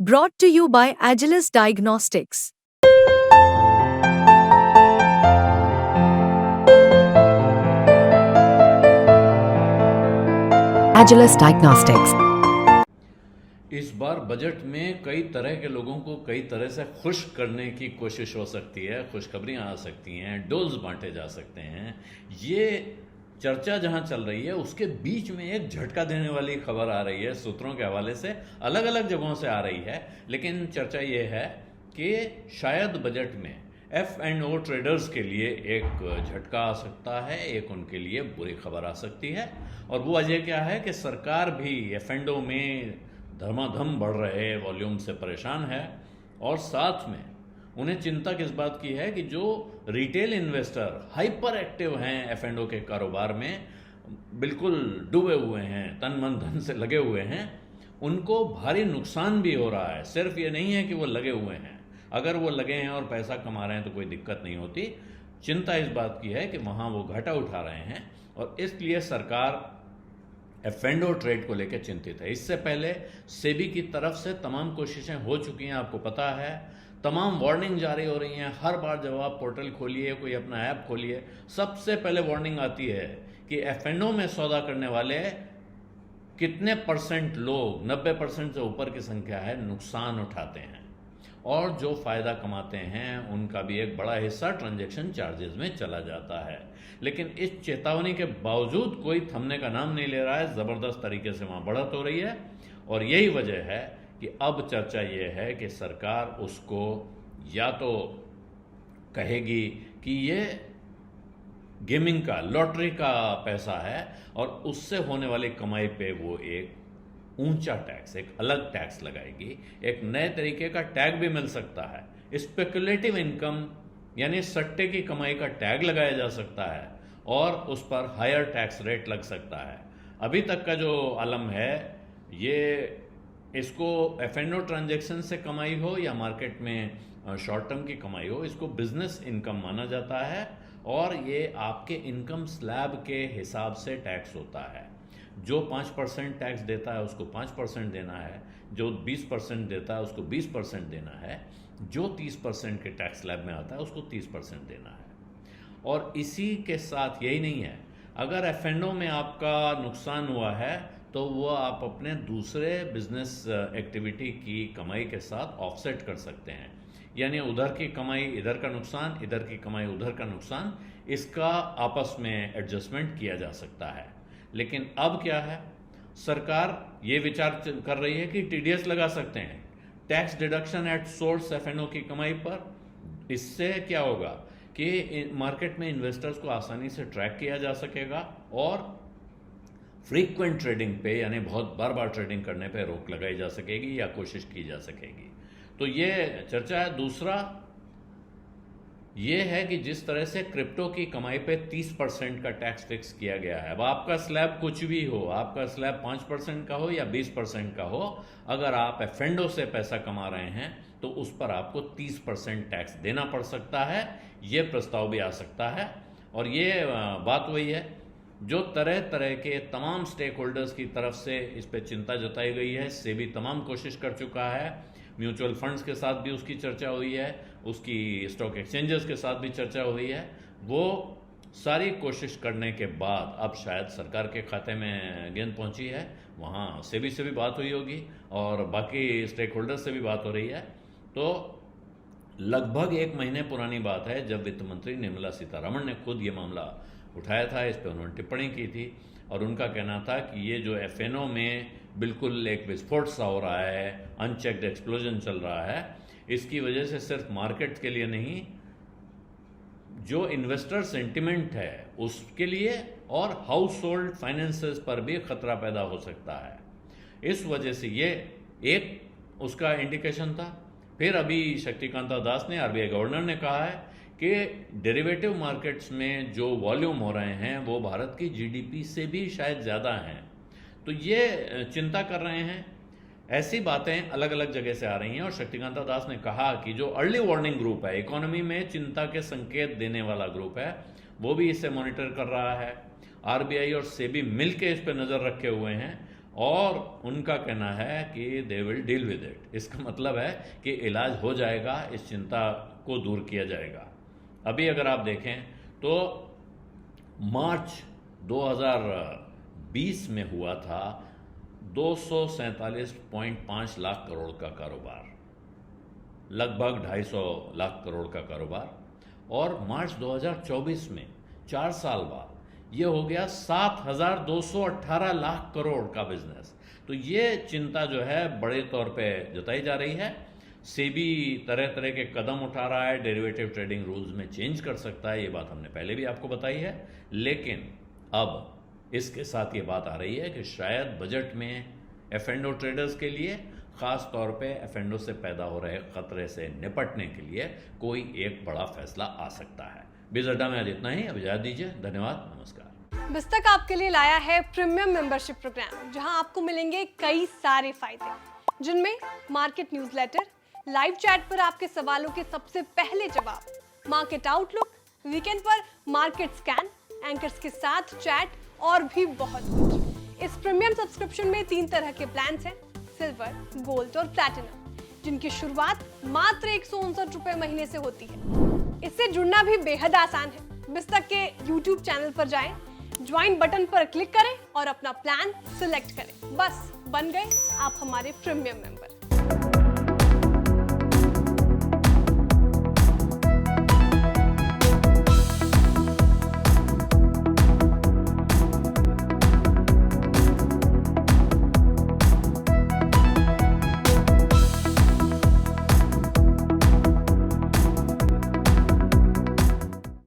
Brought to you by Agilus Diagnostics. Agilus Diagnostics. इस बार budget में कई तरह के लोगों को कई तरह से खुश करने की कोशिश हो सकती है, खुशखबरियां आ सकती हैं, डोज बांटे जा सकते हैं। ये चर्चा जहां चल रही है उसके बीच में एक झटका देने वाली खबर आ रही है, सूत्रों के हवाले से अलग अलग जगहों से आ रही है। लेकिन चर्चा ये है कि शायद बजट में F&O ट्रेडर्स के लिए एक झटका आ सकता है, एक उनके लिए बुरी खबर आ सकती है। और वो वजह क्या है कि सरकार भी F&O में धमाधम बढ़ रहे वॉल्यूम से परेशान है, और साथ में उन्हें चिंता किस बात की है कि जो रिटेल इन्वेस्टर हाइपर एक्टिव हैं F&O के कारोबार में, बिल्कुल डूबे हुए हैं, तन मन धन से लगे हुए हैं, उनको भारी नुकसान भी हो रहा है। सिर्फ ये नहीं है कि वो लगे हुए हैं, अगर वो लगे हैं और पैसा कमा रहे हैं तो कोई दिक्कत नहीं होती। चिंता इस बात की है कि वहाँ वो घाटा उठा रहे हैं, और इसलिए सरकार F&O ट्रेड को लेकर चिंतित है। इससे पहले सेबी की तरफ से तमाम कोशिशें हो चुकी हैं, आपको पता है, तमाम वार्निंग जारी हो रही हैं। हर बार जब आप पोर्टल खोलिए, कोई अपना ऐप खोलिए, सबसे पहले वार्निंग आती है कि F&O में सौदा करने वाले कितने परसेंट लोग, 90% से ऊपर की संख्या है, नुकसान उठाते हैं, और जो फ़ायदा कमाते हैं उनका भी एक बड़ा हिस्सा ट्रांजैक्शन चार्जेस में चला जाता है। लेकिन इस चेतावनी के बावजूद कोई थमने का नाम नहीं ले रहा है, ज़बरदस्त तरीके से वहाँ बढ़त हो रही है। और यही वजह है कि अब चर्चा ये है कि सरकार उसको या तो कहेगी कि ये गेमिंग का, लॉटरी का पैसा है, और उससे होने वाली कमाई पे वो एक ऊंचा टैक्स, एक अलग टैक्स लगाएगी। एक नए तरीके का टैग भी मिल सकता है, स्पेकुलेटिव इनकम यानी सट्टे की कमाई का टैग लगाया जा सकता है, और उस पर हायर टैक्स रेट लग सकता है। अभी तक का जो आलम है, ये इसको F&O ट्रांजैक्शन से कमाई हो या मार्केट में शॉर्ट टर्म की कमाई हो, इसको बिजनेस इनकम माना जाता है, और ये आपके इनकम स्लैब के हिसाब से टैक्स होता है। जो 5% टैक्स देता है उसको 5% देना है, जो 20% देता है उसको 20% देना है, जो 30% के टैक्स स्लैब में आता है उसको 30% देना है। और इसी के साथ यही नहीं है, अगर F&O में आपका नुकसान हुआ है तो वो आप अपने दूसरे बिजनेस एक्टिविटी की कमाई के साथ ऑफसेट कर सकते हैं। यानी उधर की कमाई इधर का नुकसान, इधर की कमाई उधर का नुकसान, इसका आपस में एडजस्टमेंट किया जा सकता है। लेकिन अब क्या है, सरकार ये विचार कर रही है कि TDS लगा सकते हैं, tax deduction at source F&O की कमाई पर। इससे क्या होगा कि मार्केट में इन्वेस्टर्स को आसानी से ट्रैक किया जा सकेगा, और फ्रीक्वेंट ट्रेडिंग पे यानी बहुत बार बार ट्रेडिंग करने पे रोक लगाई जा सकेगी या कोशिश की जा सकेगी। तो ये चर्चा है। दूसरा ये है कि जिस तरह से क्रिप्टो की कमाई पे 30% का टैक्स फिक्स किया गया है, अब आपका स्लैब कुछ भी हो, आपका स्लैब 5% का हो या 20% का हो, अगर आप F&O से पैसा कमा रहे हैं तो उस पर आपको 30% टैक्स देना पड़ सकता है। ये प्रस्ताव भी आ सकता है, और ये बात वही है जो तरह तरह के तमाम स्टेक होल्डर्स की तरफ से इस पर चिंता जताई गई है। सेबी तमाम कोशिश कर चुका है, म्यूचुअल फंड्स के साथ भी उसकी चर्चा हुई है, उसकी स्टॉक एक्सचेंजेस के साथ भी चर्चा हुई है। वो सारी कोशिश करने के बाद अब शायद सरकार के खाते में गेंद पहुंची है, वहाँ सेबी से भी बात हुई होगी और बाकी स्टेक होल्डर्स से भी बात हो रही है। तो लगभग 1 महीने पुरानी बात है जब वित्त मंत्री निर्मला सीतारमण ने खुद ये मामला उठाया था, इस पर उन्होंने टिप्पणी की थी, और उनका कहना था कि ये जो F&O में बिल्कुल एक विस्फोट सा हो रहा है, अनचेक्ड एक्सप्लोजन चल रहा है, इसकी वजह से सिर्फ मार्केट के लिए नहीं, जो इन्वेस्टर सेंटिमेंट है उसके लिए और हाउस होल्ड फाइनेंसेस पर भी खतरा पैदा हो सकता है। इस वजह से ये एक उसका इंडिकेशन था। फिर अभी शक्तिकांता दास ने, RBI गवर्नर ने कहा है कि डेरिवेटिव मार्केट्स में जो वॉल्यूम हो रहे हैं वो भारत की GDP से भी शायद ज़्यादा हैं। तो ये चिंता कर रहे हैं। ऐसी बातें अलग अलग जगह से आ रही हैं, और शक्तिकांता दास ने कहा कि जो अर्ली वार्निंग ग्रुप है, इकोनॉमी में चिंता के संकेत देने वाला ग्रुप है, वो भी इसे मॉनिटर कर रहा है। RBI और सेबी मिलकर इस पर नज़र रखे हुए हैं, और उनका कहना है कि they will deal with it. इसका मतलब है कि इलाज हो जाएगा, इस चिंता को दूर किया जाएगा। अभी अगर आप देखें तो मार्च 2020 में हुआ था 247.5 लाख करोड़ का कारोबार, लगभग 250 लाख करोड़ का कारोबार, और मार्च 2024 में 4 साल बाद ये हो गया 7,218 लाख करोड़ का बिजनेस। तो ये चिंता जो है बड़े तौर पे जताई जा रही है। सेबी तरह तरह के कदम उठा रहा है, डेरिवेटिव ट्रेडिंग रूल्स में चेंज कर सकता है, ये बात हमने पहले भी आपको बताई है। लेकिन अब इसके साथ ये बात आ रही है कि शायद बजट में एफ&ओ ट्रेडर्स के लिए, खास तौर पे एफ&ओ से पैदा हो रहे खतरे से निपटने के लिए कोई एक बड़ा फैसला आ सकता है। बीज अड्डा में आज इतना ही, अब इजाजत दीजिए, धन्यवाद, नमस्कार। बिस्तक आपके लिए लाया है प्रीमियम मेंबरशिप प्रोग्राम, जहां आपको मिलेंगे कई सारे फायदे, जिनमें मार्केट न्यूज़लेटर, लाइव चैट पर आपके सवालों के सबसे पहले जवाब, मार्केट आउटलुक, वीकेंड पर मार्केट स्कैन, एंकर्स के साथ चैट और भी बहुत कुछ। इस प्रीमियम सब्सक्रिप्शन में 3 तरह के प्लान्स हैं, सिल्वर, गोल्ड और प्लैटिनम, जिनकी शुरुआत मात्र 159 रुपए महीने से होती है। इससे जुड़ना भी बेहद आसान है। बिस्तक के YouTube चैनल पर जाएं, ज्वाइन बटन पर क्लिक करें और अपना प्लान सिलेक्ट करें। बस बन गए आप हमारे प्रीमियम मेंबर।